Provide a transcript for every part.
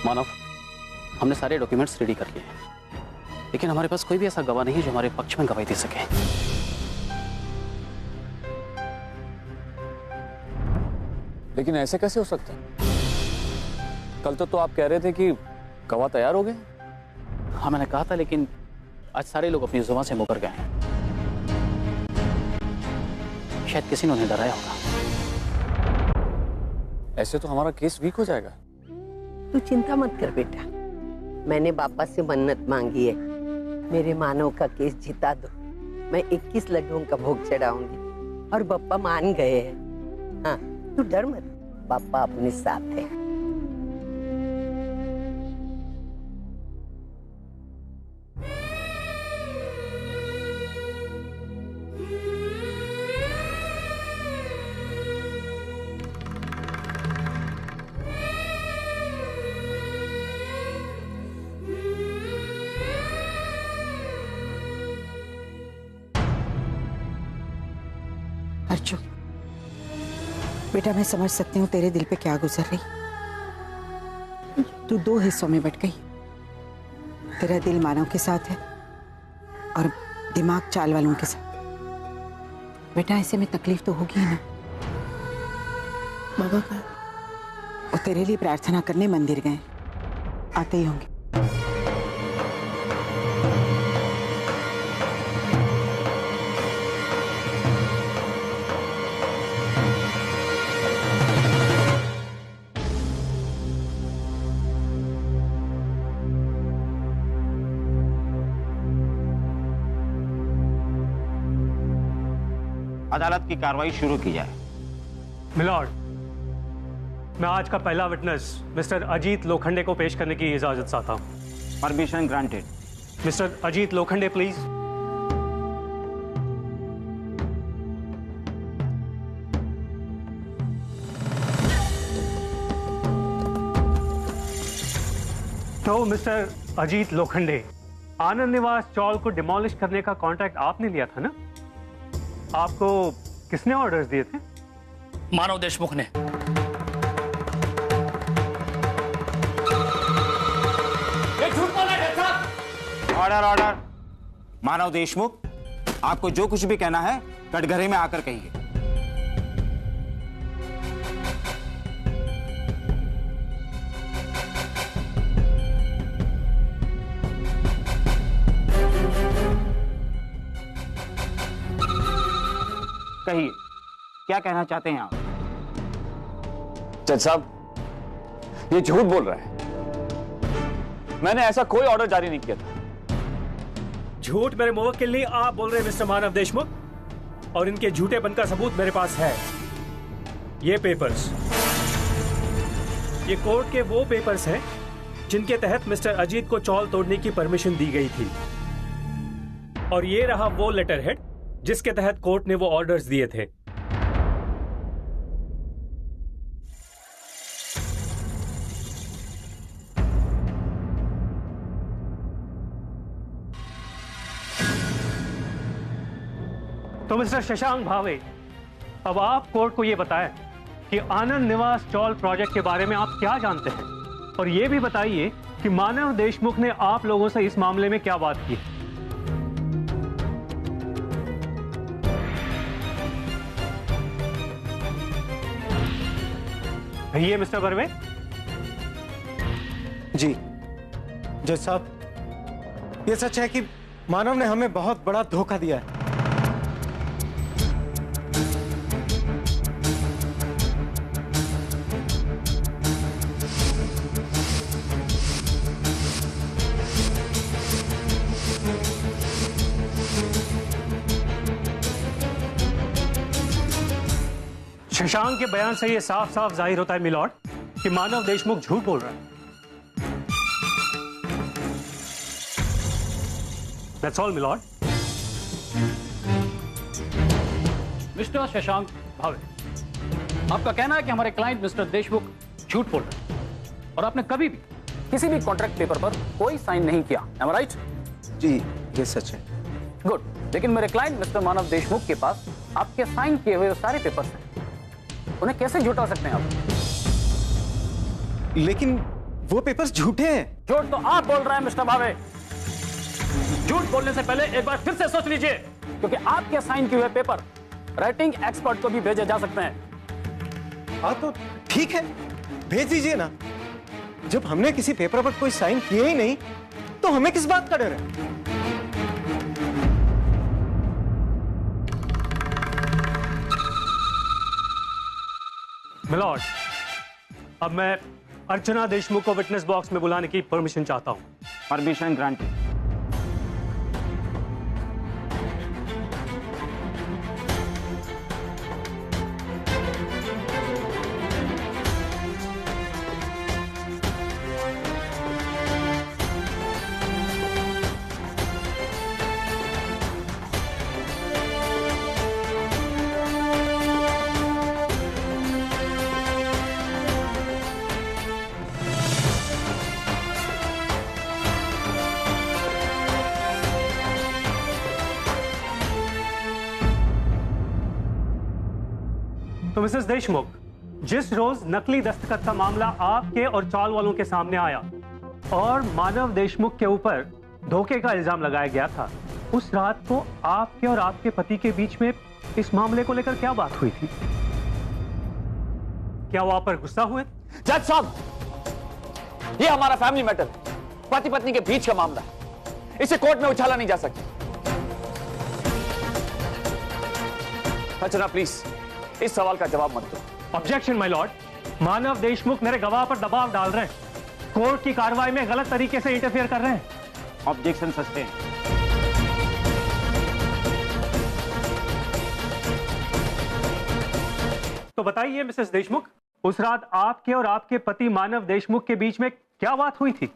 मानव, हमने सारे documents ready कर लिए हैं, लेकिन हमारे पास कोई भी ऐसा गवाह नहीं है जो हमारे पक्ष में गवाही दे सके। लेकिन ऐसे कैसे हो सकता है? कल तो आप कह रहे थे कि गवाह तैयार हो गए। हाँ मैंने कहा था, लेकिन आज सारे लोग अपनी जुबान से मुकर गए हैं। शायद किसी ने उन्हें डराया होगा। ऐसे तो हमारा केस वीक हो जाएगा। तू चिंता मत कर बेटा, मैंने बापा से मन्नत मांगी है, मेरे मानव का केस जिता दो। मैं 21 लड्डुओं का भोग चढ़ाऊंगी और बापा मान गए हैं। हाँ तू डर मत, बापा अपने साथ है। अर्जुन बेटा, मैं समझ सकती हूँ तेरे दिल पे क्या गुजर रही। तू दो हिस्सों में बट गई। तेरा दिल मानव के साथ है और दिमाग चाल वालों के साथ। बेटा ऐसे में तकलीफ तो होगी ही ना। बाबा का वो तेरे लिए प्रार्थना करने मंदिर गए, आते ही होंगे। अदालत की कार्रवाई शुरू की जाए। मिलॉर्ड, मैं आज का पहला विटनेस मिस्टर अजीत लोखंडे को पेश करने की इजाजत चाहता हूं। Permission granted. Mister Ajit Lokhande please. तो मिस्टर अजीत लोखंडे, आनंद निवास चौल को डिमोलिश करने का कॉन्ट्रैक्ट आपने लिया था ना? आपको किसने ऑर्डर्स दिए थे? मानव देशमुख ने। Order order. मानव देशमुख, आपको जो कुछ भी कहना है कटघरे में आकर कहिए। कहिए, क्या कहना चाहते हैं आप? जज साहब, ये झूठ बोल रहा है। मैंने ऐसा कोई ऑर्डर जारी नहीं किया था। झूठ मेरे मुवक्किल नहीं, आप बोल रहे हैं मिस्टर मानव देशमुख, और इनके झूठेपन का सबूत मेरे पास है। ये पेपर्स, ये कोर्ट के वो पेपर्स हैं जिनके तहत मिस्टर अजीत को चौल तोड़ने की परमिशन दी गई थी। और ये रहा वो लेटर हेड जिसके तहत कोर्ट ने वो ऑर्डर्स दिए थे। तो मिस्टर शशांक भावे, अब आप कोर्ट को यह बताएं कि आनंद निवास चौल प्रोजेक्ट के बारे में आप क्या जानते हैं, और यह भी बताइए कि मानव देशमुख ने आप लोगों से इस मामले में क्या बात की। ये मिस्टर बर्वे। जी जज साहब, ये सच है कि मानव ने हमें बहुत बड़ा धोखा दिया है। शशांक के बयान से यह साफ साफ जाहिर होता है मिलॉर्ड कि मानव देशमुख झूठ बोल रहा है। That's all, milord. Mister Shashank भावे, आपका कहना है कि हमारे क्लाइंट मिस्टर देशमुख झूठ बोल रहे हैं और आपने कभी भी किसी भी कॉन्ट्रैक्ट पेपर पर कोई साइन नहीं किया। Am I right? जी ये सच है। गुड। लेकिन मेरे क्लाइंट मिस्टर मानव देशमुख के पास आपके साइन किए हुए सारे पेपर्स हैं, उन्हें कैसे झुठा सकते हैं आप? लेकिन वो पेपर्स झूठे हैं। झूठ तो आप बोल रहे हैं मिस्टर भावे। झूठ बोलने से पहले एक बार फिर से सोच लीजिए, क्योंकि आपके साइन किए हुए पेपर राइटिंग एक्सपर्ट को भी भेजे जा सकते हैं। हाँ तो ठीक है, भेज दीजिए ना। जब हमने किसी पेपर पर कोई साइन किए ही नहीं तो हमें किस बात का डर है? मिलॉर्ड, अब मैं अर्चना देशमुख को विटनेस बॉक्स में बुलाने की परमिशन चाहता हूं। Permission granted. तो मिसेस देशमुख, जिस रोज नकली दस्तखत का मामला आपके और चौल वालों के सामने आया और मानव देशमुख के ऊपर धोखे का इल्जाम लगाया गया था, उस रात को आपके और आपके पति के बीच में इस मामले को लेकर क्या बात हुई थी? क्या वो आप पर गुस्सा हुए? जज साहब, ये हमारा फैमिली मैटर, पति पत्नी के बीच का मामला है, इसे कोर्ट में उछाला नहीं जा सकता। अर्चना प्लीज इस सवाल का जवाब मत दो। ऑब्जेक्शन माय लॉर्ड, मानव देशमुख मेरे गवाह पर दबाव डाल रहे हैं, कोर्ट की कार्रवाई में गलत तरीके से इंटरफेयर कर रहे हैं। Objection sustain. तो बताइए मिसेस देशमुख, उस रात आपके और आपके पति मानव देशमुख के बीच में क्या बात हुई थी?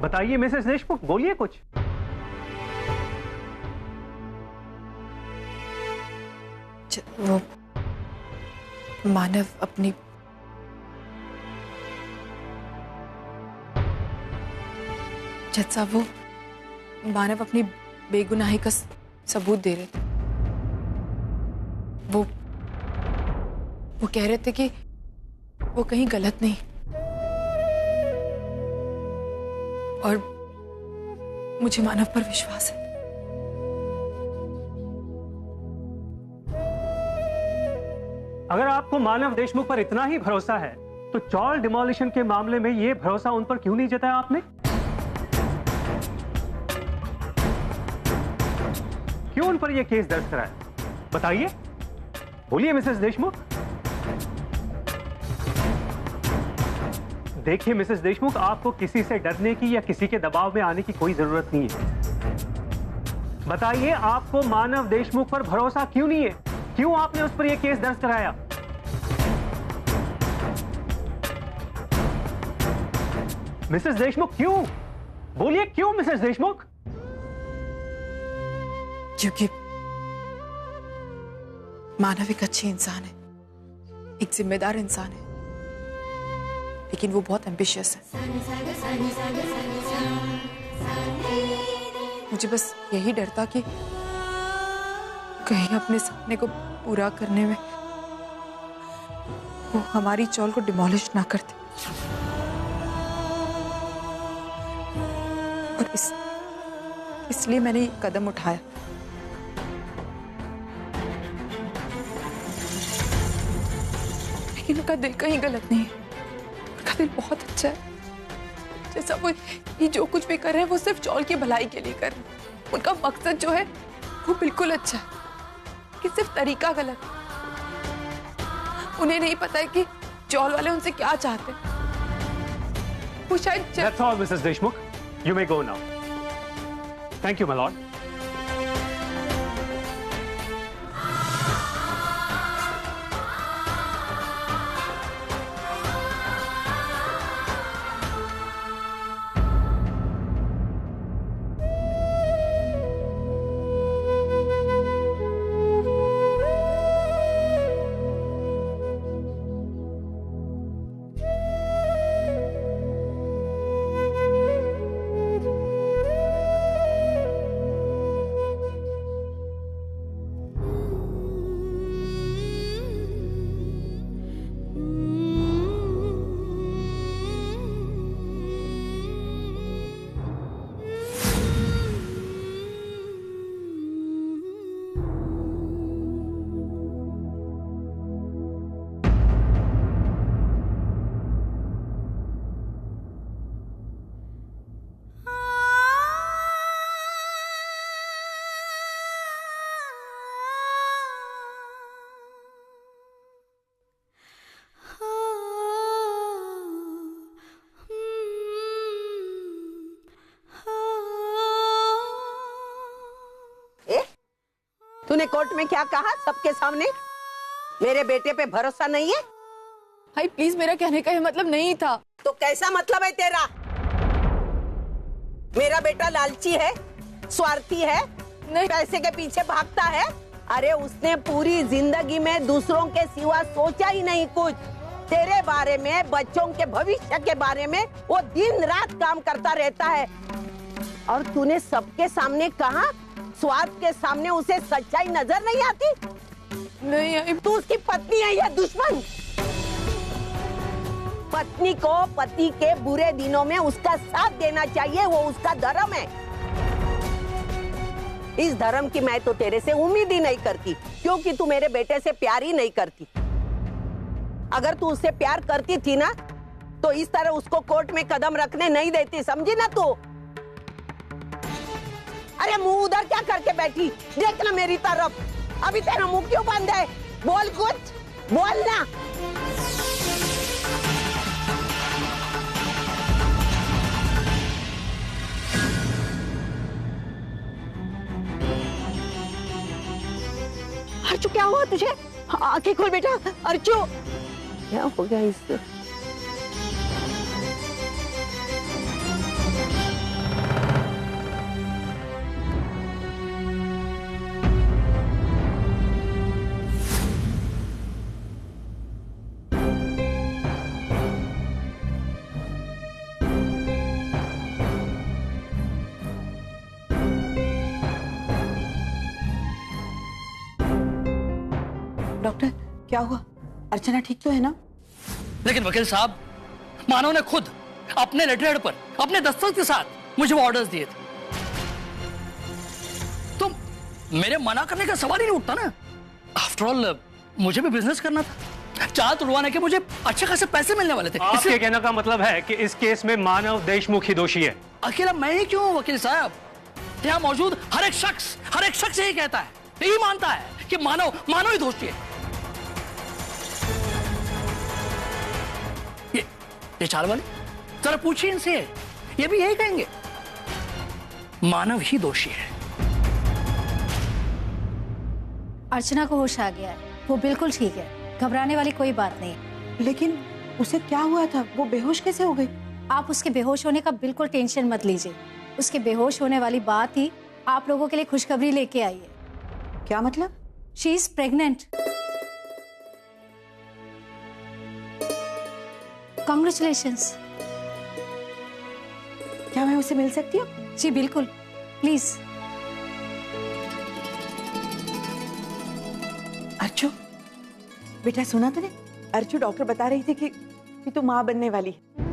बताइए मिसेस देशमुख, बोलिए कुछ। वो मानव अपनी जज साहब, वो मानव अपनी बेगुनाही का सबूत दे रहे थे। वो कह रहे थे कि वो कहीं गलत नहीं, और मुझे मानव पर विश्वास है। अगर आपको मानव देशमुख पर इतना ही भरोसा है तो चौल डिमोलिशन के मामले में यह भरोसा उन पर क्यों नहीं जताया आपने? क्यों उन पर यह केस दर्ज कराया? बताइए, बोलिए मिसेस देशमुख। देखिए मिसेस देशमुख, आपको किसी से डरने की या किसी के दबाव में आने की कोई जरूरत नहीं है। बताइए, आपको मानव देशमुख पर भरोसा क्यों नहीं है? क्यों आपने उस पर यह केस दर्ज कराया? मिसेस देशमुख क्यों? बोलिए क्यों मिसेस देशमुख? क्योंकि मानव एक अच्छी इंसान है, एक जिम्मेदार इंसान है, लेकिन वो बहुत एम्बिशियस है। मुझे बस यही डर था कि कहीं अपने सपने को पूरा करने में वो हमारी चौल को डिमोलिश ना कर दे। और इसलिए मैंने ये कदम उठाया। लेकिन उनका दिल कहीं गलत नहीं है, उनका दिल बहुत अच्छा है। जैसा वो ये जो कुछ भी कर रहे हैं वो सिर्फ चौल की भलाई के लिए कर रहे हैं। उनका मकसद जो है वो बिल्कुल अच्छा है, कि सिर्फ तरीका गलत। उन्हें नहीं पता है कि चौल वाले उनसे क्या चाहते हैं। वो शायद That's all, Mrs. Deshmukh. You may go now. Thank you, my lord. तूने कोर्ट में क्या कहा सबके सामने? मेरे बेटे पे भरोसा नहीं है? भाई प्लीज, मेरा कहने का ये मतलब नहीं था। तो कैसा मतलब है तेरा? मेरा बेटा लालची है, स्वार्थी है, नहीं। पैसे के पीछे भागता है। अरे उसने पूरी जिंदगी में दूसरों के सिवा सोचा ही नहीं कुछ। तेरे बारे में, बच्चों के भविष्य के बारे में वो दिन रात काम करता रहता है। और तूने सबके सामने कहा, स्वार्थ के सामने उसे सच्चाई नजर नहीं आती? नहीं आई। तू उसकी पत्नी है या दुश्मन? पत्नी को पति के बुरे दिनों में उसका साथ देना चाहिए, वो उसका धर्म है। इस धर्म की मैं तो तेरे से उम्मीद ही नहीं करती, क्योंकि तू मेरे बेटे से प्यार ही नहीं करती। अगर तू उससे प्यार करती थी ना, तो इस तरह उसको कोर्ट में कदम रखने नहीं देती, समझी ना तू? अरे मुंह उधर क्या करके बैठी? देख ना मेरी तरफ। अभी तेरा मुंह क्यों बंद है? बोल कुछ, बोल ना। अर्चू, क्या हुआ तुझे? आंखें खोल बेटा। अर्चू, क्या हो गया इससे? डॉक्टर, क्या हुआ? अर्चना ठीक तो है ना? लेकिन वकील साहब, मानव ने खुद अपने लेटरहेड पर अपने दस्तखत के साथ मुझे वो ऑर्डर्स दिए थे, तो मेरे मना करने का सवाल ही नहीं उठता ना। आफ्टर ऑल मुझे भी बिजनेस करना था, चाल तुड़वाने के मुझे अच्छे खासे पैसे मिलने वाले थे। आपके कहने का मतलब है कि इस केस में मानव देशमुख ही दोषी है? अकेला मैं ही क्यों वकील साहब, यहाँ मौजूद हर एक शख्स यही कहता है, यही मानता है कि मानव ही दोषी है। ये चाल वाले, जरा पूछिए इनसे, ये भी यही कहेंगे, मानव ही दोषी है। अर्चना को होश आ गया है, वो बिल्कुल ठीक है, घबराने वाली कोई बात नहीं। लेकिन उसे क्या हुआ था? वो बेहोश कैसे हो गई? आप उसके बेहोश होने का बिल्कुल टेंशन मत लीजिए। उसके बेहोश होने वाली बात ही आप लोगों के लिए खुशखबरी लेके आई है। क्या मतलब? She is pregnant. कांग्रेचुलेशंस। क्या मैं उसे मिल सकती हूँ? जी बिल्कुल, प्लीज। अर्चू, बेटा सुना तूने? अर्चू, डॉक्टर बता रही थी कि तू माँ बनने वाली है।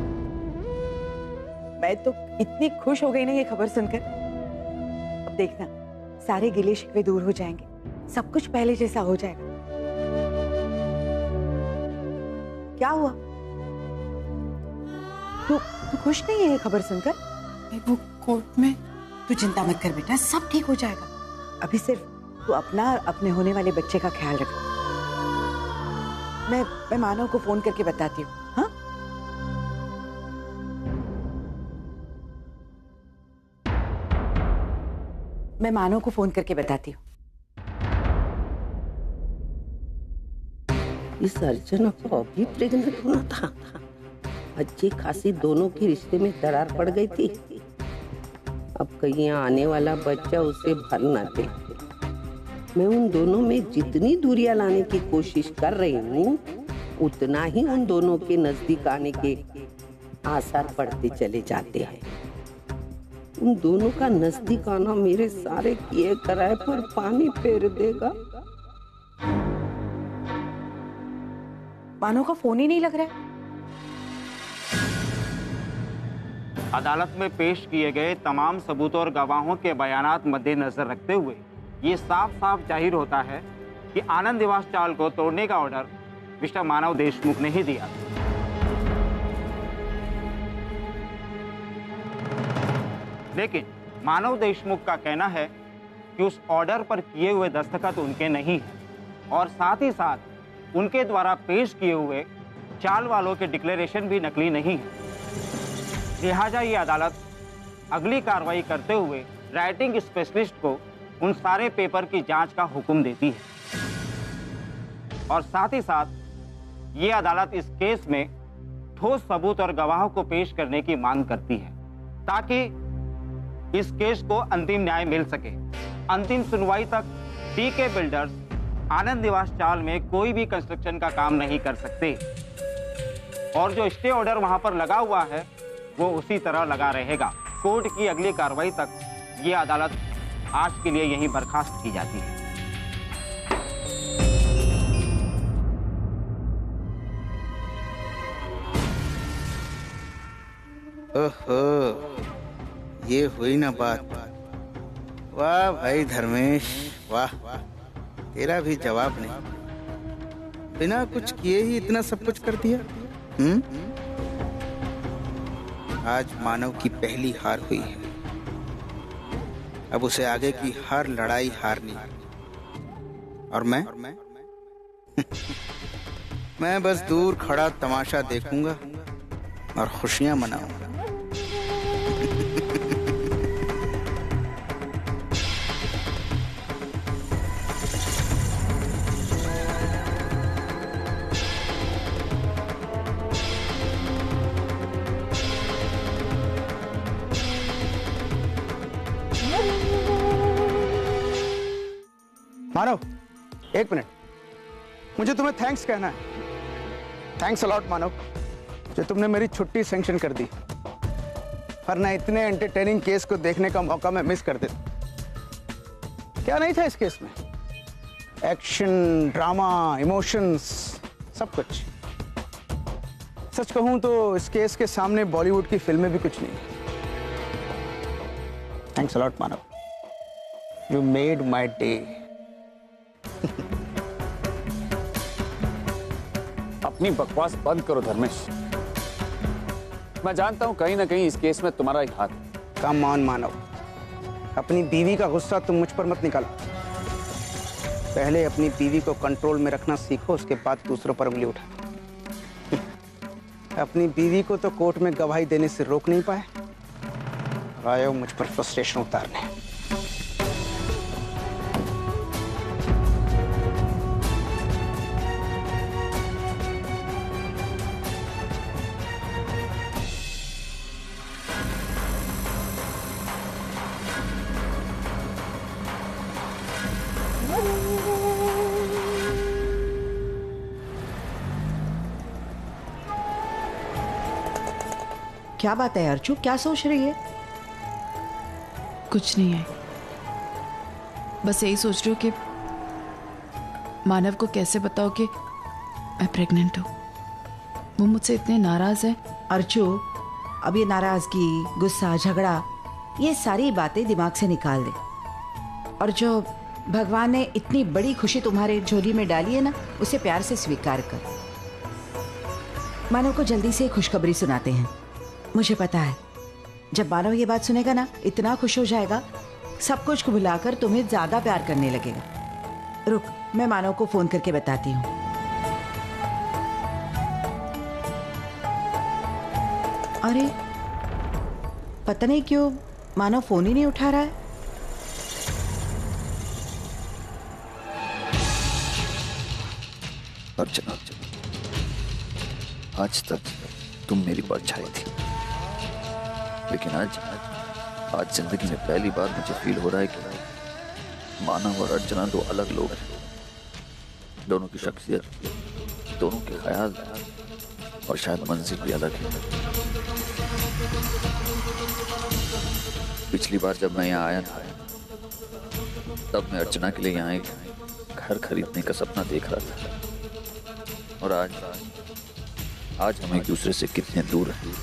मैं तो इतनी खुश हो गई ना ये खबर सुनकर। अब देखना, सारे गिले शिकवे दूर हो जाएंगे, सब कुछ पहले जैसा हो जाएगा। क्या हुआ? तू खुश नहीं है ये खबर सुनकर? वो कोर्ट में। तू चिंता मत कर बेटा, सब ठीक हो जाएगा। अभी सिर्फ तू अपना और अपने होने वाले बच्चे का ख्याल रख। मैं मानव को फोन करके बताती हूँ। हाँ, मैं मानव को फोन करके बताती हूँ। इस अर्चना को अभी प्रेग्नेंट होना था। अच्छी खासी दोनों के रिश्ते में दरार पड़ गई थी। अब कहीं आने वाला बच्चा उसे भर ना दे। मैं उन दोनों में जितनी दूरियां लाने की कोशिश कर रही हूँ, उतना ही उन दोनों के नजदीक आने के आसार बढ़ते चले जाते हैं। उन दोनों का नजदीक आना मेरे सारे किए कराए पर पानी फेर देगा। मानव का फोन ही नहीं लग रहा है। अदालत में पेश किए गए तमाम सबूतों और गवाहों के बयानात मद्देनजर रखते हुए ये साफ साफ जाहिर होता है कि आनंद निवास चाल को तोड़ने का ऑर्डर मिस्टर मानव देशमुख ने ही दिया। लेकिन मानव देशमुख का कहना है कि उस ऑर्डर पर किए हुए दस्तखत उनके नहीं हैं और साथ ही साथ उनके द्वारा पेश किए हुए चाल वालों के डिक्लेरेशन भी नकली नहीं है। लिहाजा ये अदालत अगली कार्रवाई करते हुए राइटिंग स्पेशलिस्ट को उन सारे पेपर की जांच का हुक्म देती है और साथ ही साथ ये अदालत इस केस में ठोस सबूत और गवाहों को पेश करने की मांग करती है ताकि इस केस को अंतिम न्याय मिल सके। अंतिम सुनवाई तक टीके बिल्डर्स आनंद निवास चाल में कोई भी कंस्ट्रक्शन का काम नहीं कर सकते और जो स्टे ऑर्डर वहां पर लगा हुआ है वो उसी तरह लगा रहेगा। कोर्ट की अगली कार्रवाई तक ये अदालत आज के लिए यहीं बर्खास्त की जाती है। ओहो, ये हुई ना बात। वाह भाई धर्मेश, वाह, तेरा भी जवाब नहीं। बिना कुछ किए ही इतना सब कुछ कर दिया। आज मानव की पहली हार हुई है। अब उसे आगे की हर लड़ाई हारनी है। और मैं बस दूर खड़ा तमाशा देखूंगा और खुशियां मनाऊंगा। मानव, एक मिनट, मुझे तुम्हें थैंक्स कहना है। थैंक्स अलॉट मानव, जो तुमने मेरी छुट्टी सैंक्शन कर दी, वरना इतने एंटरटेनिंग केस को देखने का मौका मैं मिस कर देता। क्या नहीं था इस केस में? एक्शन, ड्रामा, इमोशंस, सब कुछ। सच कहूं तो इस केस के सामने बॉलीवुड की फिल्में भी कुछ नहीं। Thanks a lot Manav, you made my day. अपनी बकवास बंद करो धर्मेश। मैं जानता हूं कहीं ना कहीं इस केस में तुम्हारा ही हाथ है। कम ऑन मानव, अपनी बीवी का गुस्सा तुम मुझ पर मत निकालो। पहले अपनी बीवी को कंट्रोल में रखना सीखो, उसके बाद दूसरों पर उंगली उठा। अपनी बीवी को तो कोर्ट में गवाही देने से रोक नहीं पाए, आए हो मुझ पर फ्रस्ट्रेशन उतारने। क्या बात है अर्चू, क्या सोच रही है? कुछ नहीं है, बस यही सोच रही हूँ कि मानव को कैसे बताओ कि मैं प्रेग्नेंट हूँ। वो मुझसे इतने नाराज है। अर्चू, अब ये नाराजगी, गुस्सा, झगड़ा, ये सारी बातें दिमाग से निकाल दे और जो भगवान ने इतनी बड़ी खुशी तुम्हारे झोली में डाली है ना, उसे प्यार से स्वीकार कर। मानव को जल्दी से खुशखबरी सुनाते हैं। मुझे पता है जब मानव ये बात सुनेगा ना, इतना खुश हो जाएगा, सब कुछ को भुलाकर तुम्हें ज्यादा प्यार करने लगेगा। रुक, मैं मानव को फोन करके बताती हूँ। अरे पता नहीं क्यों मानव फोन ही नहीं उठा रहा है। अर्चना, आज तक तुम मेरी परछाई थी, लेकिन आज जिंदगी में पहली बार मुझे फील हो रहा है कि मानव और अर्चना दो अलग लोग हैं। दोनों की शख्सियत, दोनों के ख्याल और शायद मंजिल भी अलग है। पिछली बार जब मैं यहाँ आया था, तब मैं अर्चना के लिए यहाँ एक घर खरीदने का सपना देख रहा था और आज हम एक दूसरे से कितने दूर हैं।